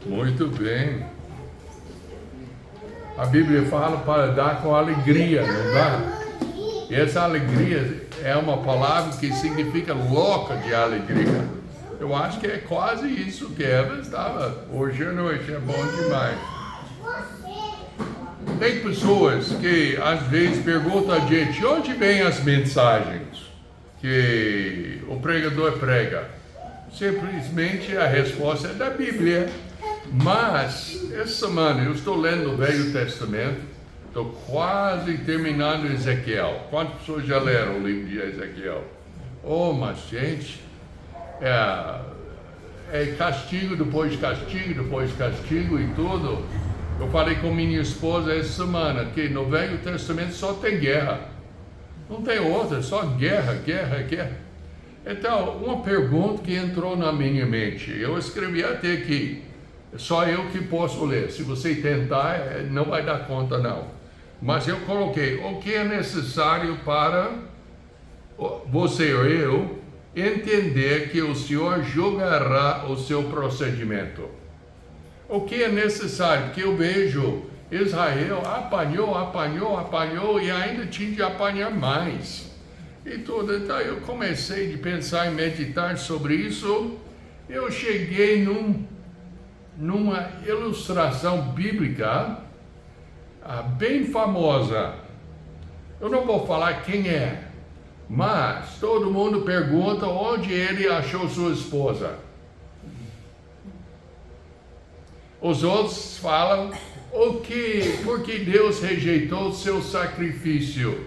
Muito bem. A Bíblia fala para dar com alegria, não dá? E essa alegria é uma palavra que significa louca de alegria. Eu acho que é quase isso que Eva estava hoje à noite. É bom demais. Tem pessoas que às vezes perguntam a gente: onde vêm as mensagens que o pregador prega? Simplesmente a resposta é da Bíblia. Mas essa semana eu estou lendo o Velho Testamento, estou quase terminando Ezequiel. Quantas pessoas já leram o livro de Ezequiel? Oh, mas gente, é castigo depois de castigo, depois de castigo e tudo. Eu falei com minha esposa essa semana que no Velho Testamento só tem guerra. Não tem outra, só guerra, guerra, guerra. Então, uma pergunta que entrou na minha mente, eu escrevi até aqui, só eu que posso ler, se você tentar, não vai dar conta não. Mas eu coloquei, o que é necessário para você ou eu entender que o Senhor julgará o seu procedimento? O que é necessário? Porque eu vejo Israel apanhou e ainda tinha de apanhar mais. E tudo. Então eu comecei a pensar e meditar sobre isso. Eu cheguei numa ilustração bíblica bem famosa. Eu não vou falar quem é, mas todo mundo pergunta onde ele achou sua esposa. Os outros falam por que Deus rejeitou o seu sacrifício.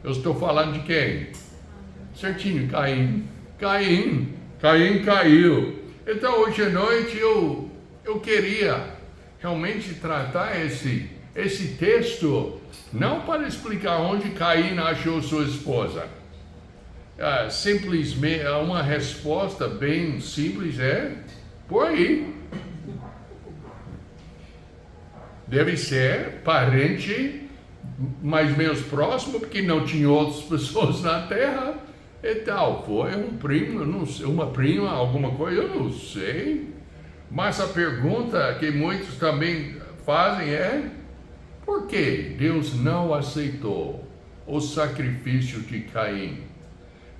Eu estou falando de quem? Certinho, Caim. Caim caiu. Então hoje à noite eu queria realmente tratar esse texto, não para explicar onde Caim achou sua esposa. Simplesmente, uma resposta bem simples por aí. Deve ser parente mais menos próximo, porque não tinha outras pessoas na terra e tal. Foi um primo, não sei, uma prima, alguma coisa, eu não sei. Mas a pergunta que muitos também fazem por que Deus não aceitou o sacrifício de Caim?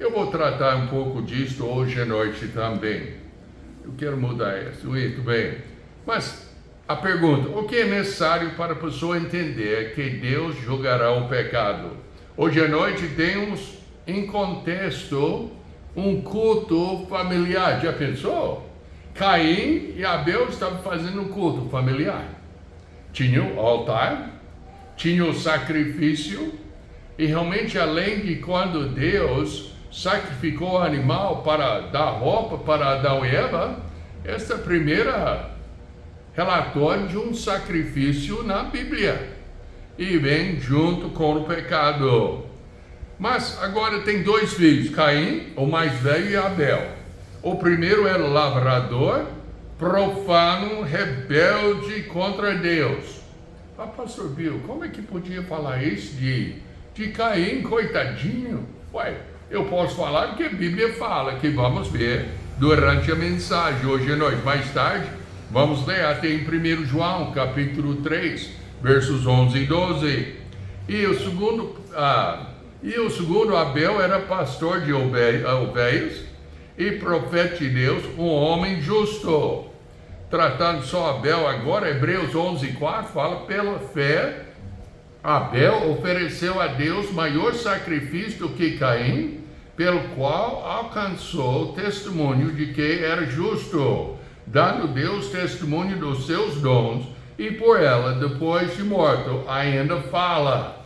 Eu vou tratar um pouco disso hoje à noite também. Eu quero mudar isso, muito bem. Mas a pergunta, o que é necessário para a pessoa entender que Deus julgará o pecado? Hoje à noite temos em contexto um culto familiar. Já pensou? Caim e Abel estavam fazendo um culto familiar. Tinha o altar, tinha o sacrifício, e realmente além de quando Deus sacrificou o animal para dar roupa para Adão e Eva, esta primeira relatório de um sacrifício na Bíblia e vem junto com o pecado. Mas agora tem dois filhos, Caim, o mais velho, e Abel. O primeiro era lavrador, profano, rebelde contra Deus. Pastor Bill, como é que podia falar isso de Caim, coitadinho? Eu posso falar que a Bíblia fala, que vamos ver durante a mensagem hoje à noite. Mais tarde vamos ler até em 1 João, capítulo 3, versos 11 e 12. E o segundo, Abel, era pastor de ovelhas e profeta de Deus, um homem justo. Tratando só Abel agora, Hebreus 11:4 fala, pela fé, Abel ofereceu a Deus maior sacrifício do que Caim, pelo qual alcançou o testemunho de que era justo, dando Deus testemunho dos seus dons, e por ela, depois de morto, ainda fala.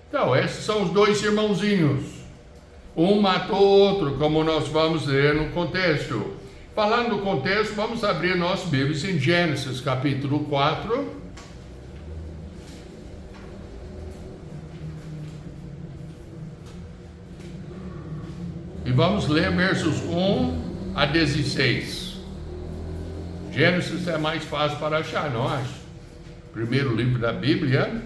Então, esses são os dois irmãozinhos. Um matou o outro, como nós vamos ler no contexto. Falando do contexto, vamos abrir nossas Bíblias em Gênesis, capítulo 4. E vamos ler versos 1 a 16. Gênesis é mais fácil para achar, não acho? Primeiro livro da Bíblia,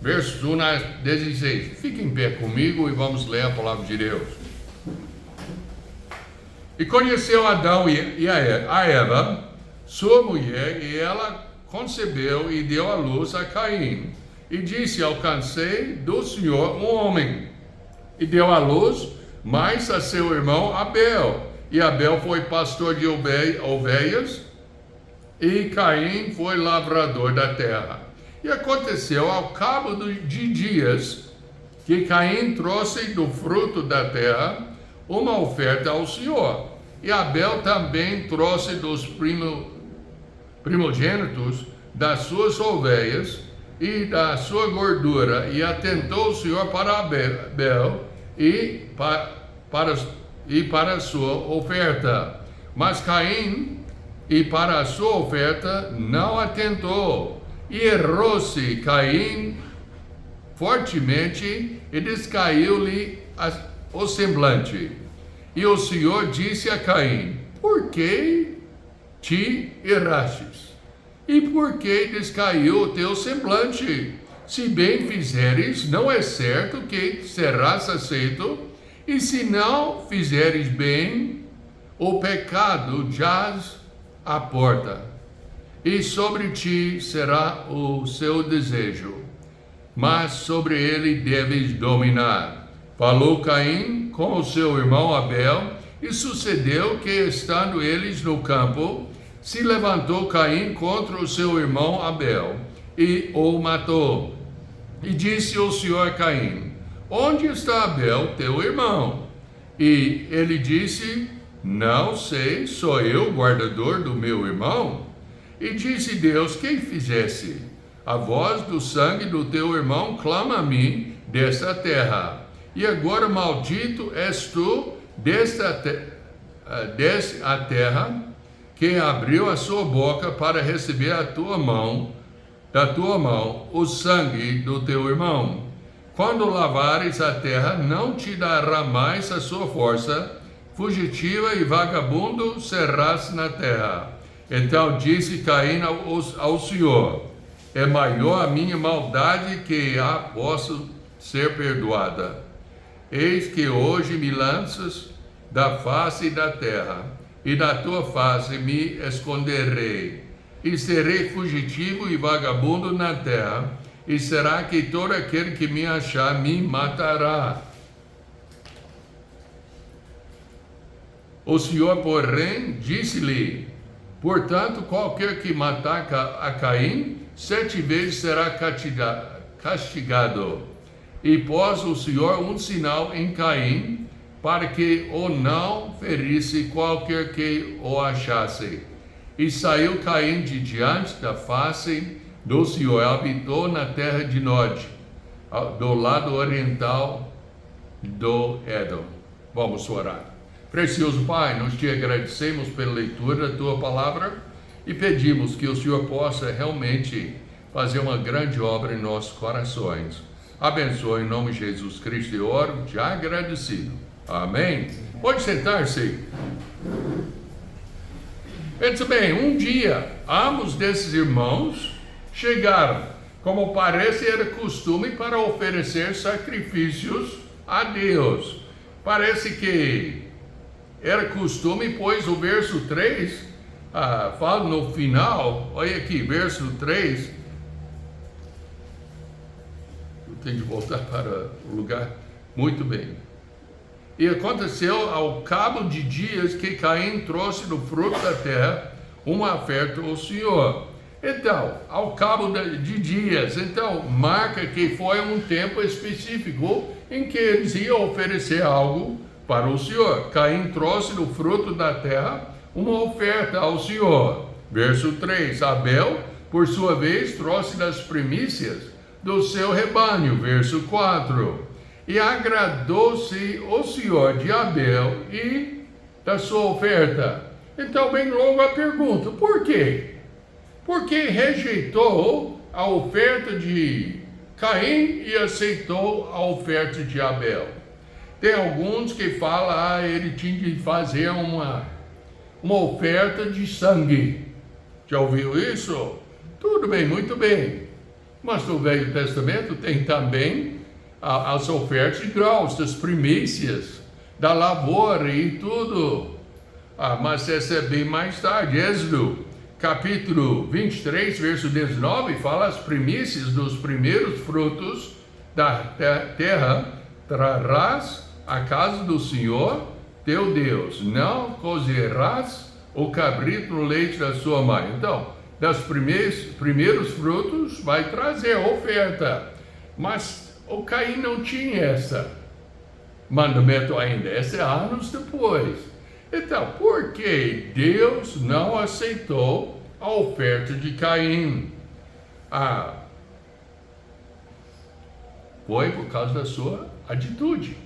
versos 1 a 16. Fique em pé comigo e vamos ler a palavra de Deus. E conheceu Adão e a Eva sua mulher, e ela concebeu e deu à luz a Caim. E disse: alcancei do Senhor um homem. E deu à luz mais a seu irmão Abel. E Abel foi pastor de ovelhas, e Caim foi lavrador da terra. E aconteceu ao cabo de dias que Caim trouxe do fruto da terra uma oferta ao Senhor. E Abel também trouxe dos primogênitos das suas ovelhas e da sua gordura. E atentou o Senhor para Abel e para a sua oferta. Mas Caim, e para a sua oferta, não atentou. E errou-se Caim fortemente, e descaiu-lhe o semblante. E o Senhor disse a Caim: por que te errastes? E por que descaiu o teu semblante? Se bem fizeres, não é certo que serás aceito, e se não fizeres bem, o pecado jaz à porta, e sobre ti será o seu desejo, mas sobre ele deves dominar. Falou Caim com o seu irmão Abel, e sucedeu que, estando eles no campo, se levantou Caim contra o seu irmão Abel, e o matou. E disse o Senhor a Caim: onde está Abel, teu irmão? E ele disse: não sei, sou eu guardador do meu irmão? E disse Deus: quem fizesse? A voz do sangue do teu irmão clama a mim desta terra. E agora maldito és tu desta a terra, que abriu a sua boca para receber da tua mão o sangue do teu irmão. Quando lavares a terra, não te dará mais a sua força, fugitiva e vagabundo serás na terra. Então disse Caim ao Senhor: é maior a minha maldade que a posso ser perdoada. Eis que hoje me lanças da face da terra, e da tua face me esconderei, e serei fugitivo e vagabundo na terra, e será que todo aquele que me achar me matará. O Senhor, porém, disse-lhe: portanto, qualquer que matar a Caim, 7 vezes será castigado. E pôs o Senhor um sinal em Caim, para que o não ferisse qualquer que o achasse. E saiu Caim de diante da face do Senhor, habitou na terra de Nod, do lado oriental do Édom. Vamos orar. Precioso Pai, nós te agradecemos pela leitura da tua palavra e pedimos que o Senhor possa realmente fazer uma grande obra em nossos corações. Abençoe em nome de Jesus Cristo e oro já agradecido. Amém. Pode sentar-se. Pense bem, um dia ambos desses irmãos chegaram, como parece era costume, para oferecer sacrifícios a Deus. Parece que era costume, pois o verso 3 fala no final, olha aqui, verso 3. Eu tenho de voltar para o lugar. Muito bem. E aconteceu ao cabo de dias que Caim trouxe do fruto da terra uma oferta ao Senhor. Então, ao cabo de dias, então marca que foi um tempo específico em que eles iam oferecer algo para o Senhor. Caim trouxe do fruto da terra uma oferta ao Senhor. Verso 3, Abel, por sua vez, trouxe das primícias do seu rebanho. Verso 4, e agradou-se o Senhor de Abel e da sua oferta. Então, bem logo a pergunta: por quê? Porque rejeitou a oferta de Caim e aceitou a oferta de Abel. Tem alguns que falam, ele tinha de fazer uma oferta de sangue. Já ouviu isso? Tudo bem, muito bem. Mas no Velho Testamento tem também as ofertas de grãos, das primícias, da lavoura e tudo. Mas essa é bem mais tarde. Êxodo, capítulo 23, verso 19, fala: as primícias dos primeiros frutos da terra trarás à casa do Senhor teu Deus, não cozerás o cabrito no leite da sua mãe. Então, dos primeiros frutos vai trazer oferta, mas o Caim não tinha esse mandamento ainda, esse é anos depois. Então, por que Deus não aceitou a oferta de Caim? Foi por causa da sua atitude.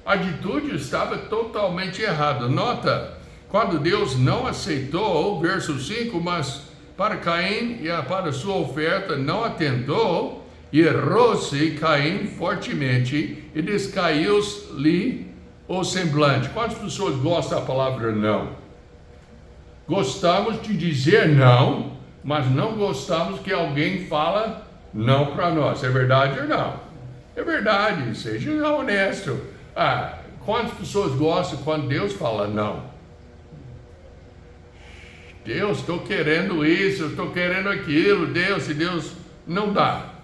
A atitude estava totalmente errada. Nota, quando Deus não aceitou, verso 5, mas para Caim e para sua oferta não atentou, e errou-se Caim fortemente e descaiu-lhe o semblante. Quantas pessoas gostam da palavra não? Gostamos de dizer não, mas não gostamos que alguém fala não para nós. É verdade ou não? É verdade, seja honesto. Quantas pessoas gostam quando Deus fala não? Deus, estou querendo isso, estou querendo aquilo, Deus, e Deus não dá.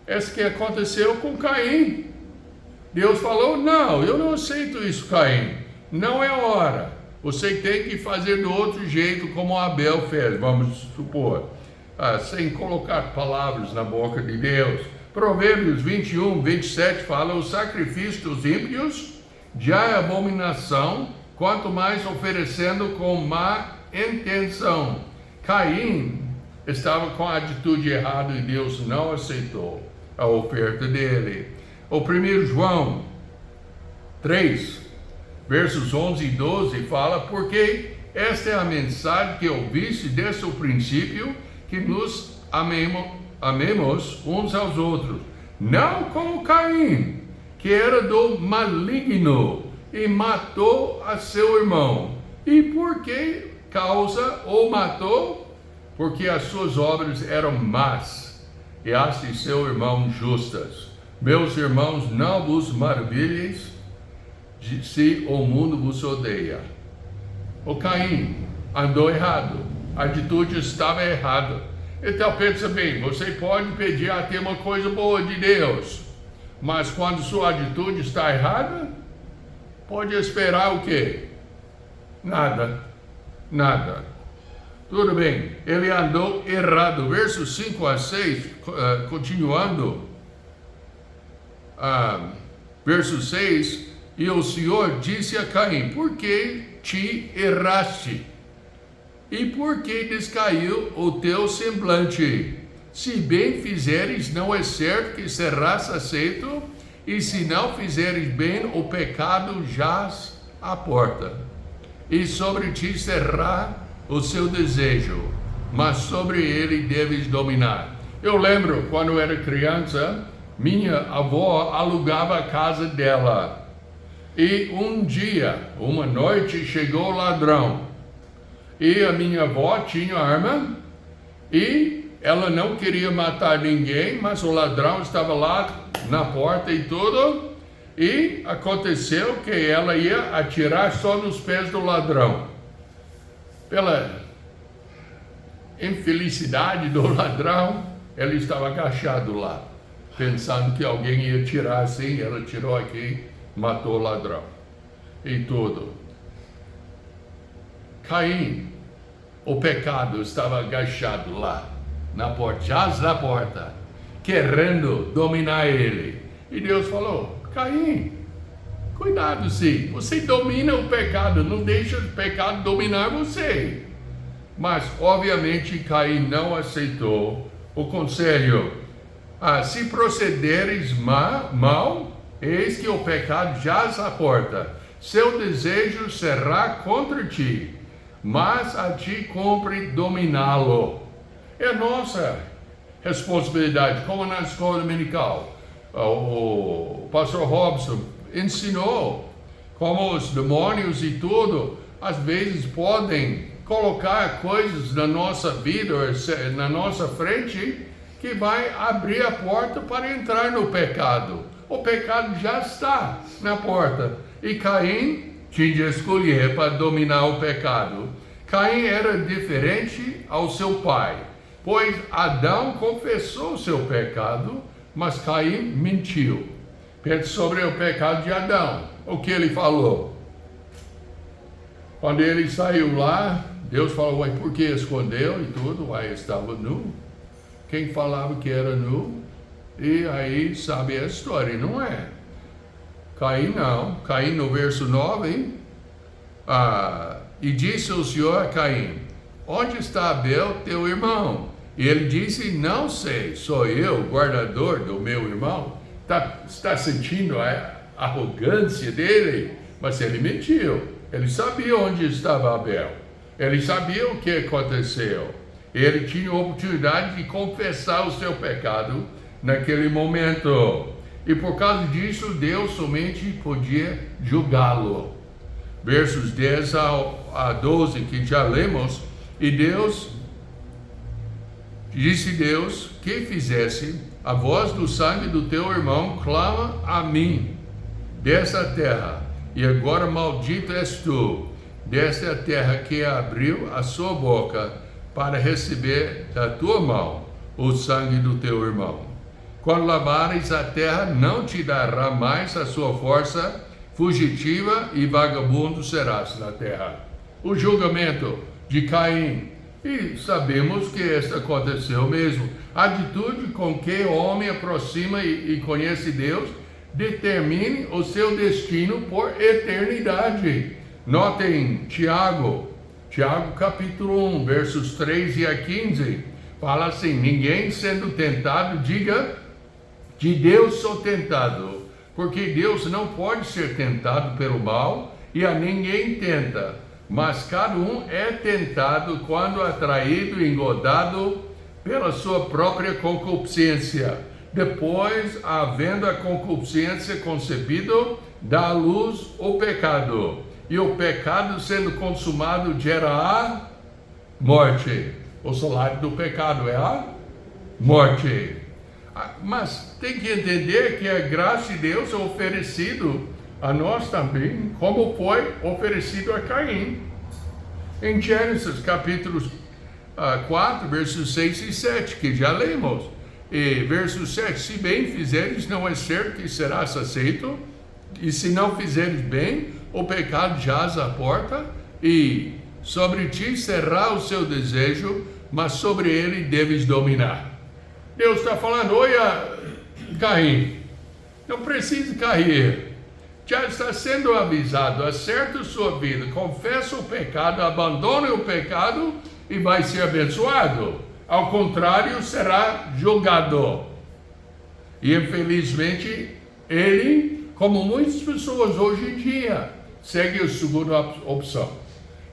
Esse que aconteceu com Caim. Deus falou: não, eu não aceito isso, Caim. Não é hora. Você tem que fazer do outro jeito como Abel fez, vamos supor. Sem colocar palavras na boca de Deus. Provérbios 21, 27 fala: o sacrifício dos ímpios já é abominação, quanto mais oferecendo com má intenção. Caim estava com a atitude errada e Deus não aceitou a oferta dele. O 1 João 3, versos 11 e 12 fala: porque esta é a mensagem que ouviste desde o princípio, que nos amemos uns aos outros, não como Caim, que era do maligno e matou a seu irmão. E por que causa o matou? Porque as suas obras eram más e as de seu irmão justas. Meus irmãos, não vos maravilheis se o mundo vos odeia. O Caim andou errado, a atitude estava errada. Então pensa bem, você pode pedir até uma coisa boa de Deus, mas quando sua atitude está errada, pode esperar o quê? Nada. Tudo bem, ele andou errado. Versos 5 a 6, continuando. Verso 6, e o Senhor disse a Caim: por que te erraste? E por que descaiu o teu semblante? Se bem fizeres, não é certo que serás aceito, e se não fizeres bem, o pecado jaz à porta, e sobre ti será o seu desejo, mas sobre ele deves dominar. Eu lembro, quando eu era criança, minha avó alugava a casa dela, e um dia, uma noite, chegou o ladrão, e a minha avó tinha arma, e ela não queria matar ninguém, mas o ladrão estava lá na porta e tudo, e aconteceu que ela ia atirar só nos pés do ladrão. Pela infelicidade do ladrão, ele estava agachado lá, pensando que alguém ia atirar assim. Ela tirou aqui, matou o ladrão e tudo. Caim, o pecado, estava agachado lá na porta, jaz na porta, querendo dominar ele. E Deus falou: Caim, cuidado, sim, você domina o pecado, não deixa o pecado dominar você. Mas obviamente Caim não aceitou o conselho. Se procederes mal, eis que o pecado jaz à porta, seu desejo será contra ti, mas a ti cumpre dominá-lo. É nossa responsabilidade, como na escola dominical. O pastor Robson ensinou como os demônios e tudo, às vezes podem colocar coisas na nossa vida, na nossa frente, que vai abrir a porta para entrar no pecado. O pecado já está na porta. E Caim tinha de escolher para dominar o pecado. Caim era diferente ao seu pai, pois Adão confessou seu pecado, mas Caim mentiu. Pense sobre o pecado de Adão. O que ele falou? Quando ele saiu lá, Deus falou, uai, por que escondeu e tudo? Uai, estava nu. Quem falava que era nu? E aí, sabe a história, não é? Caim não. Caim no verso 9, e disse o Senhor a Caim, onde está Abel, teu irmão? E ele disse, não sei, sou eu, guardador do meu irmão? Está sentindo a arrogância dele? Mas ele mentiu. Ele sabia onde estava Abel. Ele sabia o que aconteceu. Ele tinha a oportunidade de confessar o seu pecado naquele momento. E por causa disso, Deus somente podia julgá-lo. Versos 10 a 12, que já lemos. E disse Deus, que fizesse, a voz do sangue do teu irmão clama a mim, dessa terra. E agora maldito és tu, desta terra que abriu a sua boca, para receber da tua mão o sangue do teu irmão. Quando lavares a terra, não te dará mais a sua força, fugitiva e vagabundo serás na terra. O julgamento de Caim. E sabemos que isso aconteceu mesmo. A atitude com que o homem aproxima e conhece Deus determine o seu destino por eternidade. Notem Tiago capítulo 1, versos 3 a 15. Fala assim, ninguém sendo tentado, diga, de Deus sou tentado. Porque Deus não pode ser tentado pelo mal e a ninguém tenta. Mas cada um é tentado quando atraído e engodado pela sua própria concupiscência. Depois, havendo a concupiscência concebido, dá à luz o pecado. E o pecado sendo consumado gera a morte. O salário do pecado é a morte. Mas tem que entender que a graça de Deus é oferecido a nós também, como foi oferecido a Caim. Em Gênesis capítulo 4, versos 6 e 7, que já lemos. E verso 7, se bem fizeres, não é certo que serás aceito, e se não fizeres bem, o pecado jaz à porta, e sobre ti será o seu desejo, mas sobre ele deves dominar. Deus está falando, olha, Caim, não precisa cair. Já está sendo avisado, acerta sua vida, confessa o pecado, abandone o pecado e vai ser abençoado. Ao contrário, será julgado. E infelizmente, ele, como muitas pessoas hoje em dia, segue a segunda opção.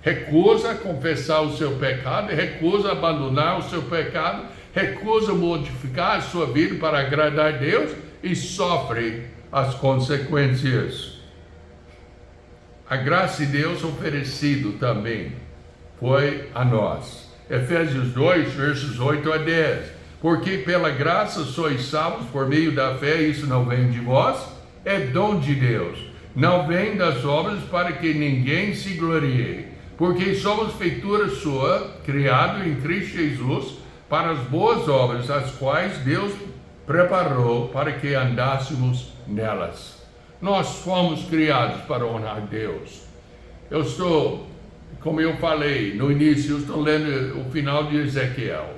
Recusa confessar o seu pecado, recusa abandonar o seu pecado, recusa modificar a sua vida para agradar a Deus e sofre as consequências. A graça de Deus oferecido também foi a nós. Efésios 2, versos 8 a 10. Porque pela graça sois salvos por meio da fé, isso não vem de vós, é dom de Deus. Não vem das obras para que ninguém se glorie. Porque somos feitura sua, criado em Cristo Jesus, para as boas obras, as quais Deus preparou para que andássemos nelas. Nós fomos criados para honrar Deus. Eu estou, como eu falei no início, eu estou lendo o final de Ezequiel.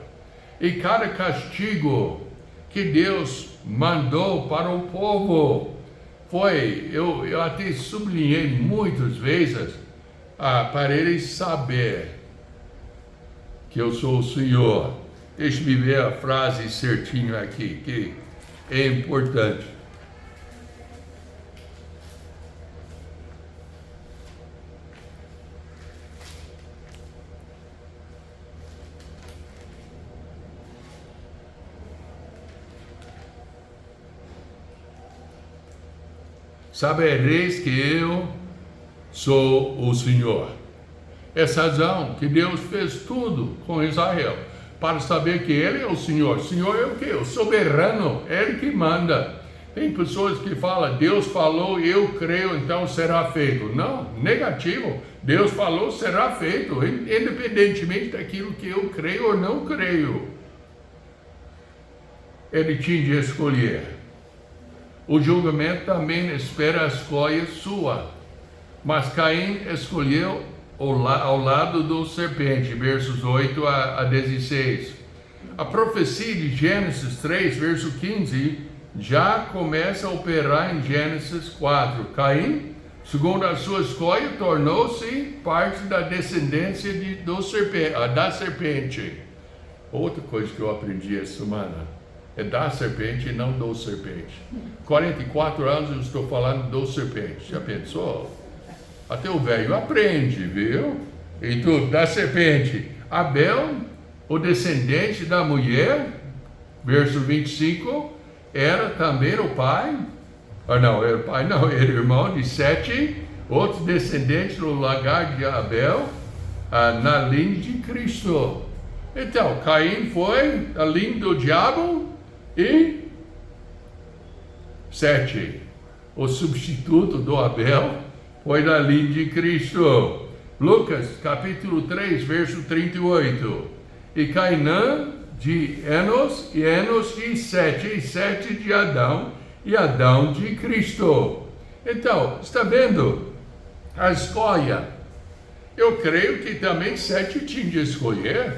E cada castigo que Deus mandou para o povo foi, eu até sublinhei muitas vezes, para eles saber que eu sou o Senhor. Deixe-me ver a frase certinho aqui, que é importante. Sabereis que eu sou o Senhor. Essa razão que Deus fez tudo com Israel, para saber que Ele é o Senhor. O Senhor é o quê? O soberano, Ele que manda. Tem pessoas que falam, Deus falou, eu creio, então será feito. Não, negativo. Deus falou, será feito, independentemente daquilo que eu creio ou não creio. Ele tinha de escolher. O julgamento também espera a escolha sua. Mas Caim escolheu ao lado do serpente, versos 8 a 16. A profecia de Gênesis 3, verso 15, já começa a operar em Gênesis 4. Caim, segundo a sua escolha, tornou-se parte da descendência da serpente. Outra coisa que eu aprendi essa semana é da serpente e não do serpente. 44 anos eu estou falando do serpente. Já pensou? Até o velho aprende, viu? E tudo, da serpente. Abel, o descendente da mulher, verso 25, era também o pai, era irmão de Sete, outros descendentes do lagar de Abel, na linha de Cristo. Então, Caim foi a linha do diabo e Sete, o substituto do Abel, foi na linha de Cristo. Lucas, capítulo 3, verso 38. E Cainã de Enos, e Enos de Sete, e Sete de Adão, e Adão de Cristo. Então, está vendo a escolha? Eu creio que também Sete tinha de escolher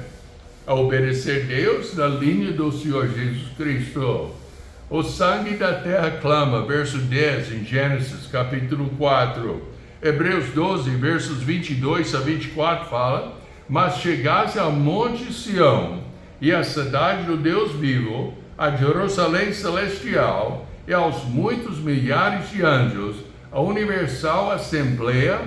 a obedecer a Deus na linha do Senhor Jesus Cristo. O sangue da terra clama, verso 10 em Gênesis, capítulo 4. Hebreus 12, versos 22 a 24 fala: mas chegasse ao monte Sião, e à cidade do Deus vivo, a Jerusalém celestial, e aos muitos milhares de anjos, a universal assembleia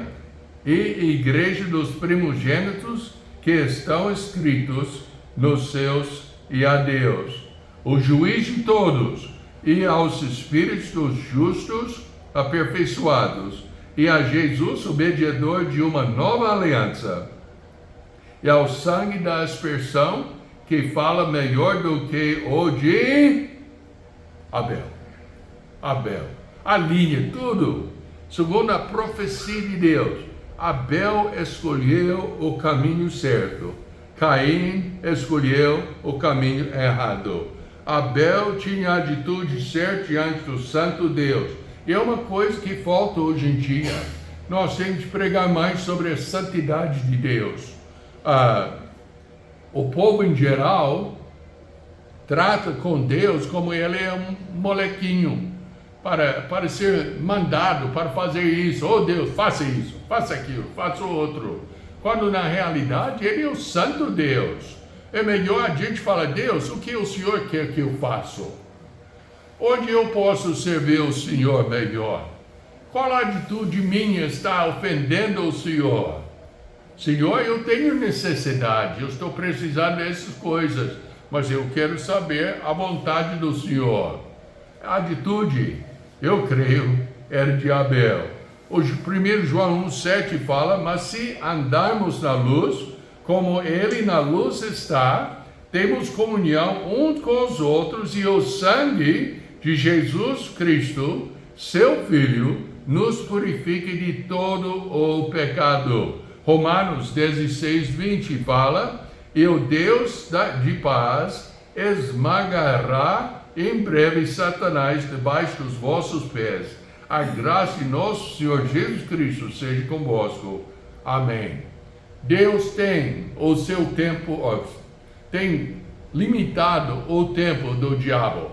e igreja dos primogênitos que estão escritos nos céus, e a Deus, o juiz de todos, e aos espíritos dos justos aperfeiçoados, e a Jesus, o mediador de uma nova aliança, e ao sangue da aspersão, que fala melhor do que o de Abel. A linha, tudo, segundo a profecia de Deus. Abel escolheu o caminho certo, Caim escolheu o caminho errado. Abel tinha a atitude certa diante do santo Deus. E é uma coisa que falta hoje em dia. Nós temos que pregar mais sobre a santidade de Deus. O povo em geral trata com Deus como ele é um molequinho para ser mandado para fazer isso. Oh Deus, faça isso, faça aquilo, faça o outro. Quando na realidade ele é o santo Deus. É melhor a gente falar: Deus, o que o Senhor quer que eu faça? Onde eu posso servir o Senhor melhor? Qual atitude minha está ofendendo o Senhor? Senhor, eu tenho necessidade, eu estou precisando dessas coisas, mas eu quero saber a vontade do Senhor. A atitude, eu creio, era de Abel. Hoje, 1 João 1,7 fala: mas se andarmos na luz, como Ele na luz está, temos comunhão uns com os outros, e o sangue de Jesus Cristo, seu Filho, nos purifica de todo o pecado. Romanos 16:20 fala: e o Deus de paz esmagará em breve Satanás debaixo dos vossos pés. A graça de nosso Senhor Jesus Cristo seja convosco. Amém. Deus tem o seu tempo, tem limitado o tempo do diabo.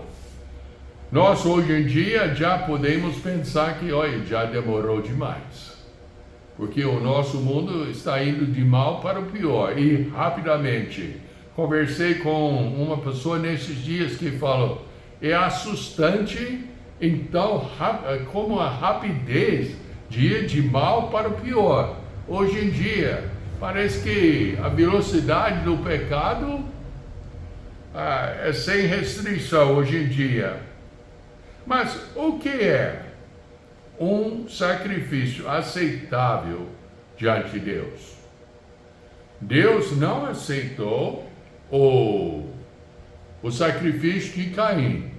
Nós hoje em dia já podemos pensar que, olha, já demorou demais. Porque o nosso mundo está indo de mal para o pior, e rapidamente. Conversei com uma pessoa nesses dias que falou: é assustante, então, como a rapidez de ir de mal para o pior. Hoje em dia, parece que a velocidade do pecado é sem restrição hoje em dia. Mas o que é um sacrifício aceitável diante de Deus? Deus não aceitou o sacrifício de Caim.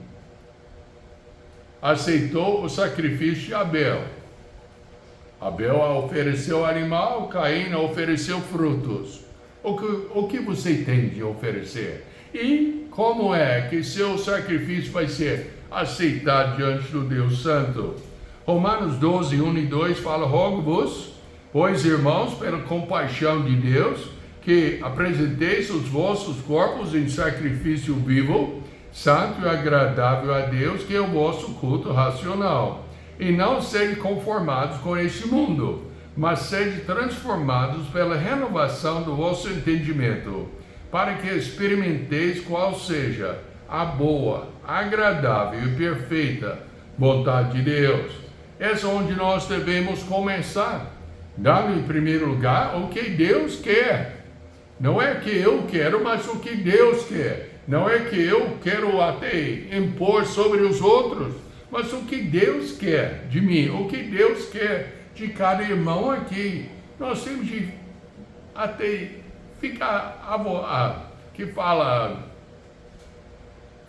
aceitou o sacrifício de Abel. Abel ofereceu animal, Caim ofereceu frutos. O que você tem de oferecer? E como é que seu sacrifício vai ser aceitado diante do Deus Santo? Romanos 12, 1 e 2 fala: rogo-vos, pois irmãos, pela compaixão de Deus, que apresenteis os vossos corpos em sacrifício vivo, santo e agradável a Deus, que é o vosso culto racional. E não sede conformados com este mundo, mas sede transformados pela renovação do vosso entendimento, para que experimenteis qual seja a boa, agradável e perfeita vontade de Deus. Essa é onde nós devemos começar, dando em primeiro lugar o que Deus quer. Não é que eu quero, mas o que Deus quer. Não é que eu quero até impor sobre os outros, mas o que Deus quer de mim, o que Deus quer de cada irmão aqui. Nós temos de até ficar,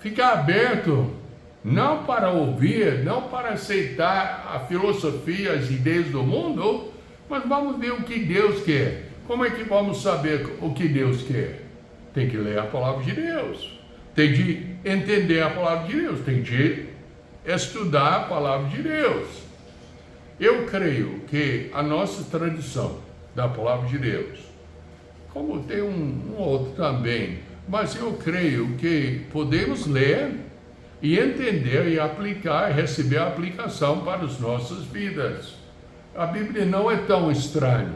ficar aberto, não para ouvir, não para aceitar a filosofia, as ideias do mundo, mas vamos ver o que Deus quer. Como é que vamos saber o que Deus quer? Tem que ler a palavra de Deus, tem de entender a palavra de Deus, tem de estudar a palavra de Deus. Eu creio que a nossa tradição da palavra de Deus, como tem um outro também, mas eu creio que podemos ler e entender e aplicar, receber a aplicação para as nossas vidas. A Bíblia não é tão estranha.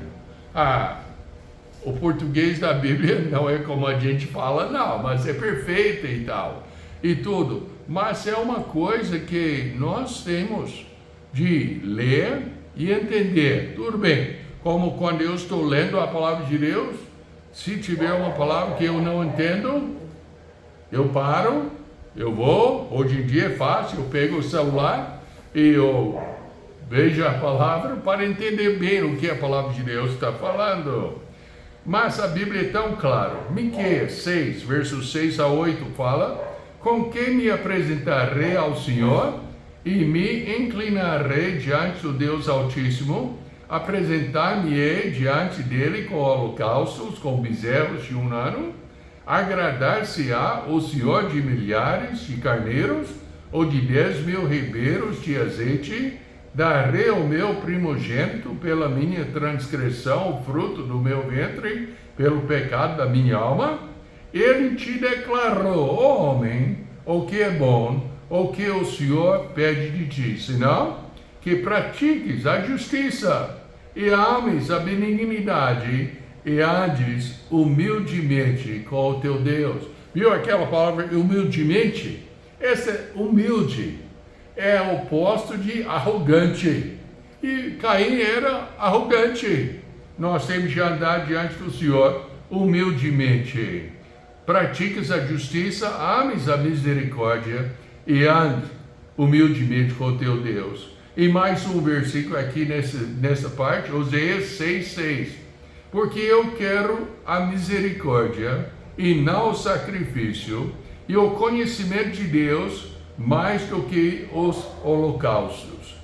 O português da Bíblia não é como a gente fala, não, mas é perfeita e tal, e tudo. Mas é uma coisa que nós temos de ler e entender. Tudo bem, como quando eu estou lendo a palavra de Deus, se tiver uma palavra que eu não entendo, eu paro, eu vou. Hoje em dia é fácil, eu pego o celular e eu vejo a palavra para entender bem o que a palavra de Deus está falando. Mas a Bíblia é tão clara. Miqueias 6, versos 6 a 8 fala: com quem me apresentarei ao Senhor e me inclinarei diante do Deus Altíssimo, apresentar-me-ei diante dele com holocaustos, com bezerros de um ano, agradar-se-á o Senhor de milhares de carneiros, ou de 10.000 ribeiros de azeite? Darei ao meu primogênito pela minha transgressão, o fruto do meu ventre, pelo pecado da minha alma? Ele te declarou, ó homem, o que é bom, o que o Senhor pede de ti, senão que pratiques a justiça e ames a benignidade e andes humildemente com o teu Deus. Viu aquela palavra humildemente? Essa é humilde. É o oposto de arrogante. E Caim era arrogante. Nós temos de andar diante do Senhor humildemente. Pratiques a justiça, ames a misericórdia e ande humildemente com o teu Deus. E mais um versículo aqui nessa parte, Oséias 6:6. Porque eu quero a misericórdia e não o sacrifício, e o conhecimento de Deus mais do que os holocaustos.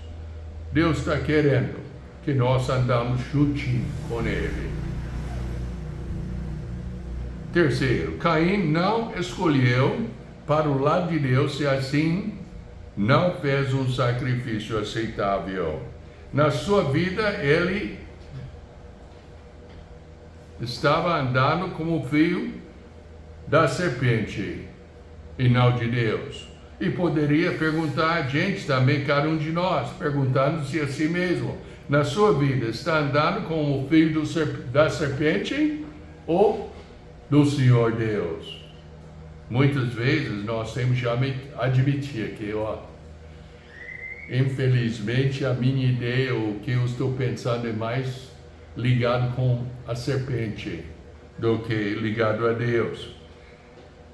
Deus está querendo que nós andamos juntinho com Ele. Terceiro, Caim não escolheu para o lado de Deus e assim não fez um sacrifício aceitável. Na sua vida, ele estava andando como filho da serpente e não de Deus. E poderia perguntar a gente também, cada um de nós, perguntando-se a si mesmo: na sua vida, está andando como o filho da serpente ou do Senhor Deus? Muitas vezes nós temos de admitir que, infelizmente, a minha ideia, o que eu estou pensando é mais ligado com a serpente do que ligado a Deus.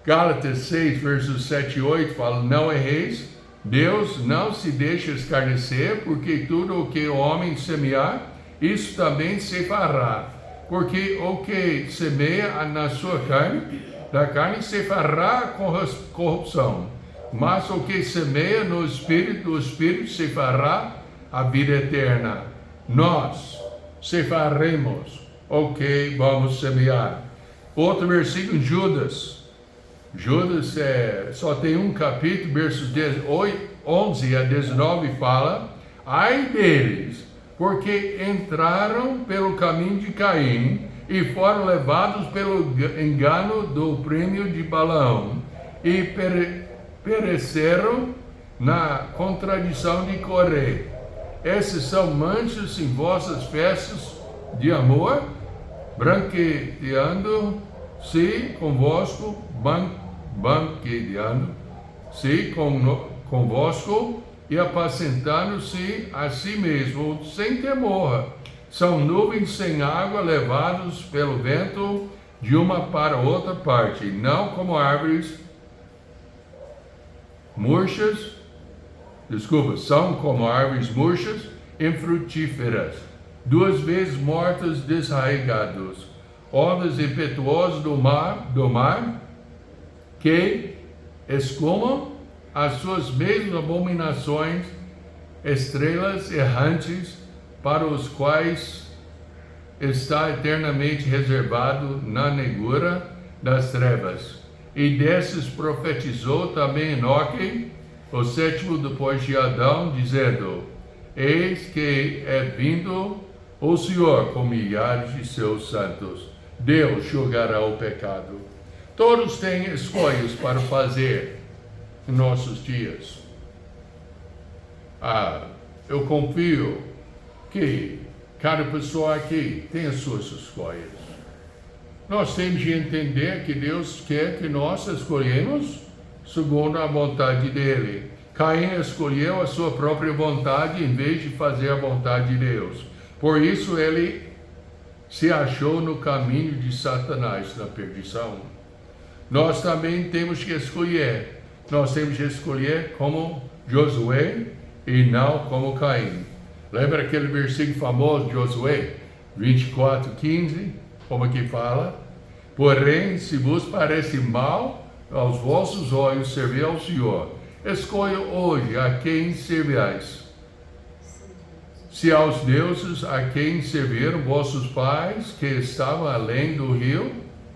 Gálatas 6, versos 7 e 8 fala: não erreis, Deus não se deixa escarnecer, porque tudo o que o homem semear, isso também se fará. Porque o que semeia na sua carne, da carne se fará corrupção, Mas o que semeia no Espírito, do Espírito se fará a vida eterna. Nós faremos o que vamos semear. Outro versículo, Judas. Judas só tem um capítulo, versos 11 a 19, fala: ai deles, porque entraram pelo caminho de Caim e foram levados pelo engano do prêmio de Balaão e pereceram na contradição de Coré. Esses são manchas em vossas festas de amor, banqueteando-se convosco, banqueteando-se convosco e apacentando-se a si mesmo, sem temor. São nuvens sem água levados pelo vento de uma para outra parte, não como árvores murchas, são como árvores murchas e frutíferas, duas vezes mortas, desraigados, ondas impetuosas do mar, que escumam as suas mesmas abominações, estrelas errantes, para os quais está eternamente reservado na negura das trevas. E desses profetizou também Enoque, o sétimo depois de Adão, dizendo: eis que é vindo o Senhor com milhares de seus santos. Deus julgará o pecado. Todos têm escolhas para fazer em nossos dias. Eu confio que cada pessoa aqui tem as suas escolhas. Nós temos de entender que Deus quer que nós escolhemos segundo a vontade dele. Caim escolheu a sua própria vontade em vez de fazer a vontade de Deus. Por isso ele se achou no caminho de Satanás, na perdição. Nós também temos que escolher. Nós temos que escolher como Josué e não como Caim. Lembra aquele versículo famoso de Josué 24:15? Como que fala? Porém, se vos parece mal aos vossos olhos servir ao Senhor, escolha hoje a quem serviais. Se aos deuses a quem serviram vossos pais, que estavam além do rio,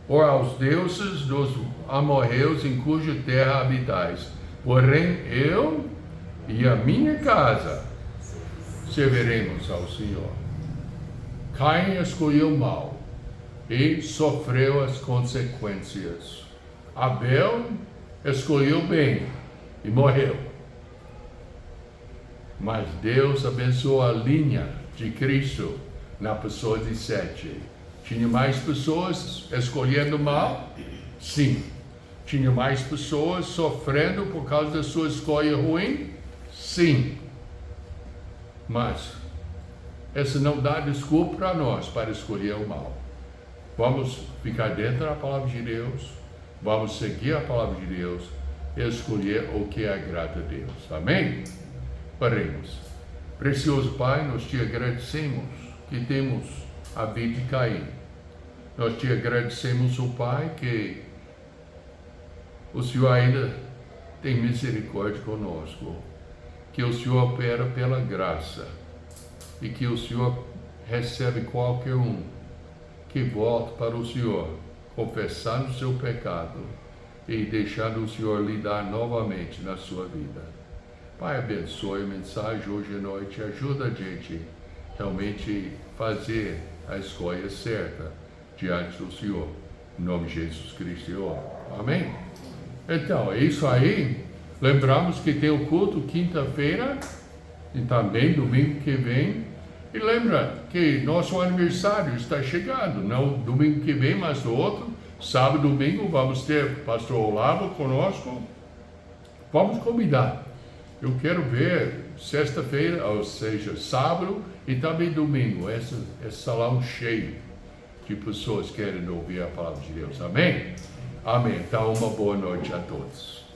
ou aos deuses dos amorreus em cuja terra habitais. Porém, eu e a minha casa serviremos ao Senhor. Caim escolheu mal e sofreu as consequências. Abel escolheu bem e morreu. Mas Deus abençoou a linha de Cristo na pessoa de Sete. Tinha mais pessoas escolhendo mal? Sim. Tinha mais pessoas sofrendo por causa da sua escolha ruim? Sim. Mas essa não dá desculpa para nós para escolher o mal. Vamos ficar dentro da palavra de Deus, vamos seguir a palavra de Deus e escolher o que agrada a Deus. Amém? Oremos. Precioso Pai, nós te agradecemos que temos a vida de Caim. Nós te agradecemos, o Pai, que o Senhor ainda tem misericórdia conosco, que o Senhor opera pela graça e que o Senhor recebe qualquer um que volta para o Senhor, confessando o seu pecado e deixando o Senhor lidar novamente na sua vida. Pai, abençoe a mensagem hoje à noite, ajuda a gente realmente fazer a escolha certa diante do Senhor. Em nome de Jesus Cristo eu oro. Amém? Então, é isso aí. Lembramos que tem o culto quinta-feira e também domingo que vem. E lembra que nosso aniversário está chegando, não domingo que vem, mas no outro, sábado e domingo, vamos ter pastor Olavo conosco. Vamos convidar. Eu quero ver sexta-feira, ou seja, sábado e também domingo, esse salão cheio de pessoas que querem ouvir a palavra de Deus. Amém? Amém. Então, uma boa noite a todos.